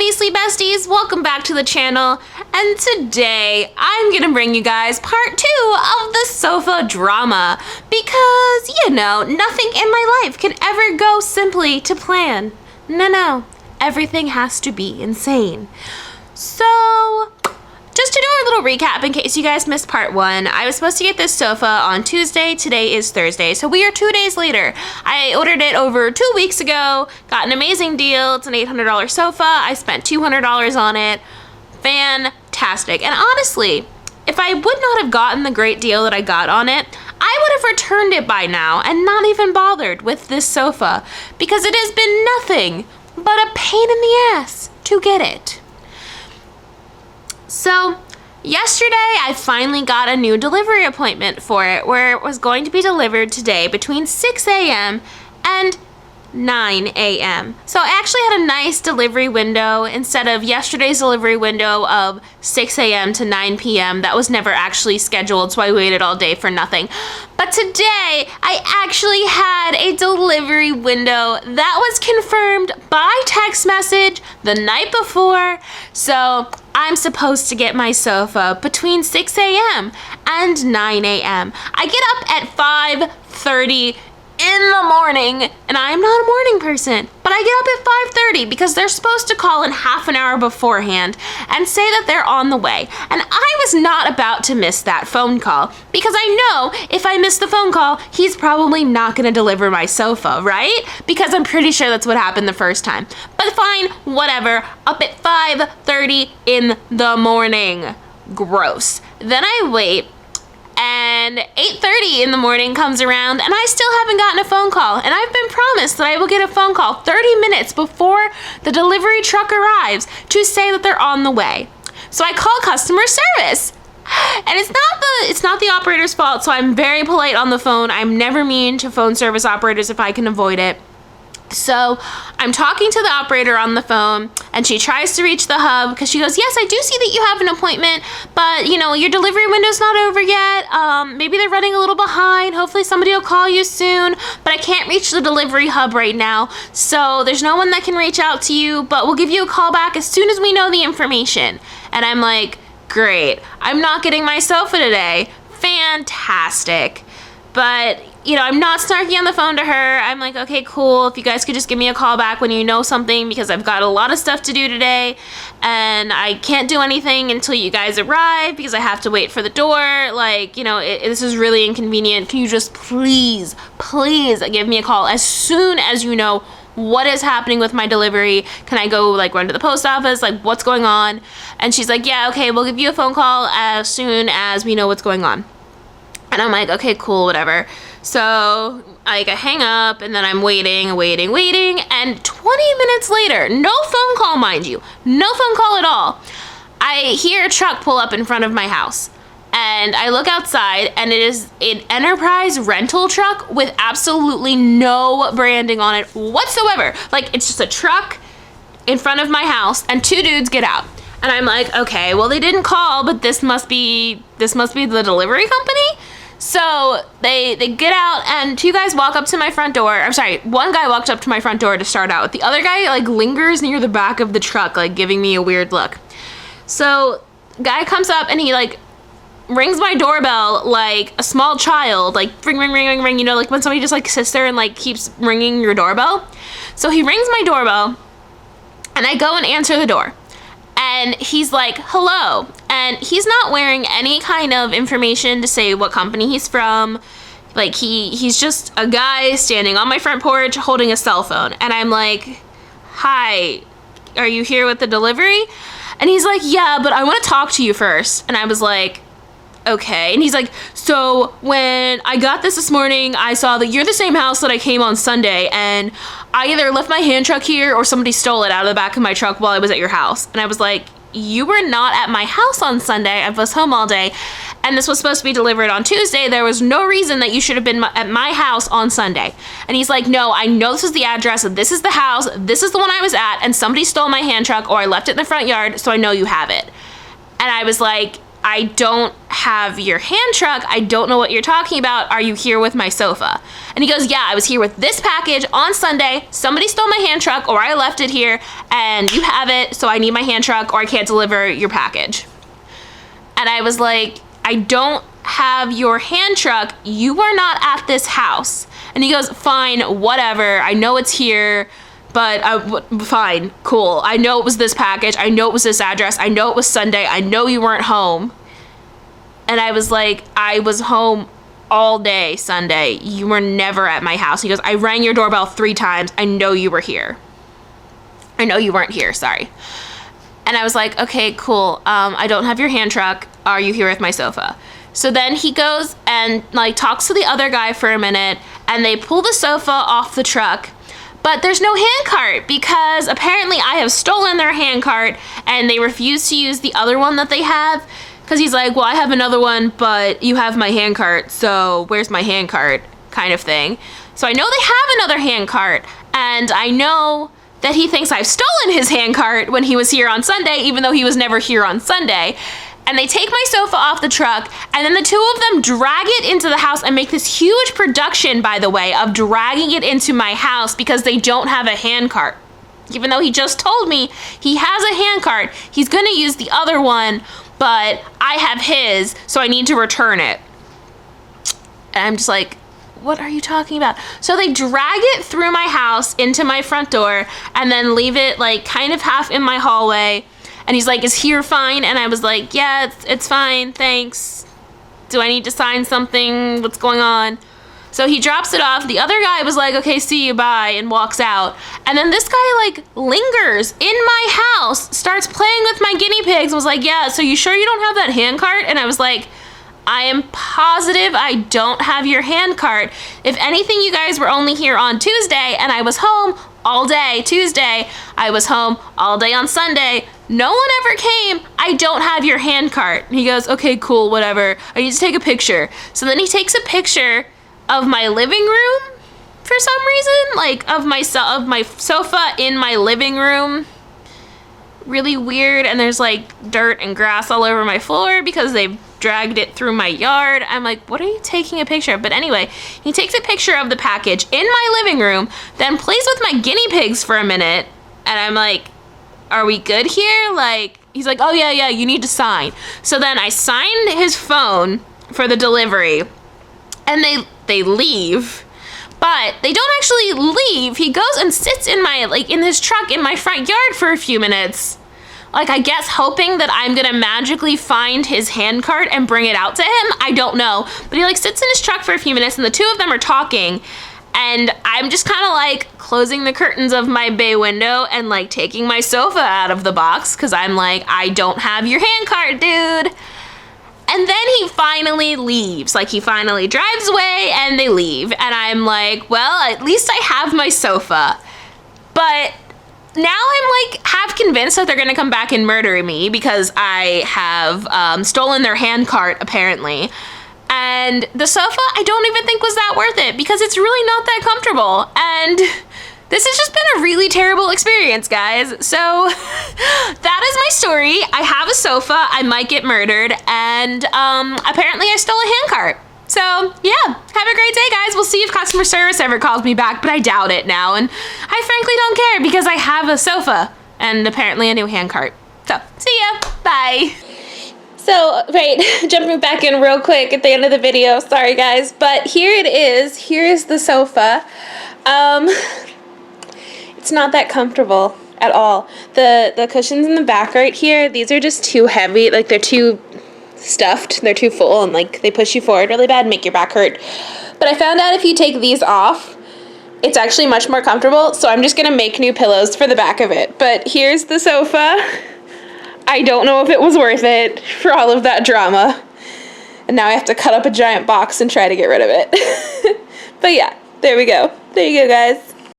Beastly Besties? Welcome back to the channel, and today I'm gonna bring you guys part 2 of the sofa drama because, you know, nothing in my life can ever go simply to plan. No, everything has to be insane. So, just to do a little recap in case you guys missed part 1, I was supposed to get this sofa on Tuesday. Today is Thursday, so we are 2 days later. I ordered it over 2 weeks ago, got an amazing deal. It's an $800 sofa. I spent $200 on it. Fantastic. And honestly, if I would not have gotten the great deal that I got on it, I would have returned it by now and not even bothered with this sofa because it has been nothing but a pain in the ass to get it. So, yesterday I finally got a new delivery appointment for it where it was going to be delivered today between 6 a.m. and 9 a.m. So I actually had a nice delivery window instead of yesterday's delivery window of 6 a.m. to 9 p.m. That was never actually scheduled, so I waited all day for nothing. But today, I actually had a delivery window that was confirmed by text message the night before. So I'm supposed to get my sofa between 6 a.m. and 9 a.m. I get up at 5:30 in the morning, and I'm not a morning person, but I get up at 5:30 because they're supposed to call in half an hour beforehand and say that they're on the way. And I was not about to miss that phone call because I know if I miss the phone call, he's probably not going to deliver my sofa, right? Because I'm pretty sure that's what happened the first time. But fine, whatever. Up at 5:30 in the morning. Gross. Then I wait. And 8:30 in the morning comes around and I still haven't gotten a phone call. And I've been promised that I will get a phone call 30 minutes before the delivery truck arrives to say that they're on the way. So I call customer service. And it's not the operator's fault, so I'm very polite on the phone. I'm never mean to phone service operators if I can avoid it. So I'm talking to the operator on the phone and she tries to reach the hub because she goes, yes, I do see that you have an appointment, but you know, your delivery window's not over yet. Maybe they're running a little behind. Hopefully somebody will call you soon, but I can't reach the delivery hub right now. So there's no one that can reach out to you, but we'll give you a call back as soon as we know the information. And I'm like, great. I'm not getting my sofa today. Fantastic. But, you know, I'm not snarky on the phone to her. I'm like, okay, cool. If you guys could just give me a call back when you know something because I've got a lot of stuff to do today and I can't do anything until you guys arrive because I have to wait for the door. Like, you know, this is really inconvenient. Can you just please give me a call as soon as you know what is happening with my delivery? Can I go like run to the post office? Like, what's going on? And she's like, yeah, okay, we'll give you a phone call as soon as we know what's going on. And I'm like, okay, cool, whatever. So I hang up and then I'm waiting. And 20 minutes later, no phone call, mind you, no phone call at all. I hear a truck pull up in front of my house. And I look outside and it is an Enterprise rental truck with absolutely no branding on it whatsoever. Like, it's just a truck in front of my house and 2 dudes get out. And I'm like, okay, well, they didn't call, but this must be the delivery company. So they get out and 2 guys walk up to my front door. I'm sorry, 1 guy walked up to my front door to start out. The other guy like lingers near the back of the truck, like giving me a weird look. So guy comes up and he like rings my doorbell like a small child, like ring, ring, ring, ring, ring. You know, like when somebody just like sits there and like keeps ringing your doorbell. So he rings my doorbell and I go and answer the door. And he's like, hello. And he's not wearing any kind of information to say what company he's from. Like, he's just a guy standing on my front porch holding a cell phone. And I'm like, hi, are you here with the delivery? And he's like, yeah, but I want to talk to you first. And I was like, okay. And he's like, so when I got this morning, I saw that you're the same house that I came on Sunday, and I either left my hand truck here or somebody stole it out of the back of my truck while I was at your house. And I was like, you were not at my house on Sunday. I was home all day, and this was supposed to be delivered on Tuesday. There was no reason that you should have been at my house on Sunday. And he's like, no, I know this is the address, this is the house, this is the one I was at, and somebody stole my hand truck or I left it in the front yard, so I know you have it. And I was like, I don't have your hand truck. I don't know what you're talking about. Are you here with my sofa? And he goes, yeah, I was here with this package on Sunday. Somebody stole my hand truck, or I left it here, and you have it, so I need my hand truck or I can't deliver your package. And I was like, I don't have your hand truck. You are not at this house. And he goes, fine, whatever. I know it's here, but fine, cool. I know it was this package. I know it was this address. I know it was Sunday. I know you weren't home. And I was like, I was home all day Sunday. You were never at my house. He goes, I rang your doorbell 3 times. I know you were here. I know you weren't here, sorry. And I was like, okay, cool. I don't have your hand truck. Are you here with my sofa? So then he goes and like talks to the other guy for a minute, and they pull the sofa off the truck. But there's no hand cart because apparently I have stolen their hand cart, and they refuse to use the other one that they have. Because he's like, well, I have another one, but you have my hand cart, so where's my hand cart, kind of thing. So I know they have another hand cart, and I know that he thinks I've stolen his hand cart when he was here on Sunday, even though he was never here on Sunday. And they take my sofa off the truck, and then the two of them drag it into the house and make this huge production, by the way, of dragging it into my house because they don't have a hand cart. Even though he just told me he has a hand cart, he's gonna use the other one, but I have his, so I need to return it. And I'm just like, what are you talking about? So they drag it through my house into my front door and then leave it like kind of half in my hallway. And he's like, is here fine? And I was like, yeah, it's fine, thanks. Do I need to sign something? What's going on? So he drops it off. The other guy was like, okay, see you, bye, and walks out. And then this guy like lingers in my house, starts playing with my guinea pigs, and was like, yeah, so you sure you don't have that hand cart? And I was like, I am positive I don't have your hand cart. If anything, you guys were only here on Tuesday, and I was home all day Tuesday. I was home all day on Sunday. No one ever came. I don't have your hand cart. And he goes, okay, cool, whatever. I need to take a picture. So then he takes a picture of my living room for some reason, like of my sofa in my living room. Really weird. And there's like dirt and grass all over my floor because they've dragged it through my yard. I'm like, what are you taking a picture of? But anyway, he takes a picture of the package in my living room, then plays with my guinea pigs for a minute, and I'm like, are we good here? Like, he's like, oh yeah, you need to sign. So then I signed his phone for the delivery, and they leave. But they don't actually leave. He goes and sits in his truck in my front yard for a few minutes. Like, I guess hoping that I'm gonna magically find his hand cart and bring it out to him. I don't know. But he like sits in his truck for a few minutes, and the two of them are talking. And I'm just kind of like closing the curtains of my bay window and like taking my sofa out of the box because I'm like, I don't have your hand cart, dude. And then he finally leaves. Like, he finally drives away and they leave. And I'm like, well, at least I have my sofa. But now I'm like half convinced that they're gonna come back and murder me because I have stolen their hand cart, apparently. And the sofa, I don't even think was that worth it because it's really not that comfortable. And this has just been a really terrible experience, guys. So that is my story. I have a sofa, I might get murdered, and apparently I stole a hand cart. So yeah, have a great day, guys. We'll see if customer service ever calls me back, but I doubt it now. And I frankly don't care because I have a sofa and apparently a new hand cart. So see ya, bye. So, right, jumping back in real quick at the end of the video, sorry guys, but here it is. Here's the sofa. It's not that comfortable at all. The cushions in the back right here, these are just too heavy, like they're too stuffed, they're too full, and like they push you forward really bad and make your back hurt. But I found out if you take these off, it's actually much more comfortable, so I'm just gonna make new pillows for the back of it. But here's the sofa. I don't know if it was worth it for all of that drama. And now I have to cut up a giant box and try to get rid of it. But yeah, there we go. There you go, guys.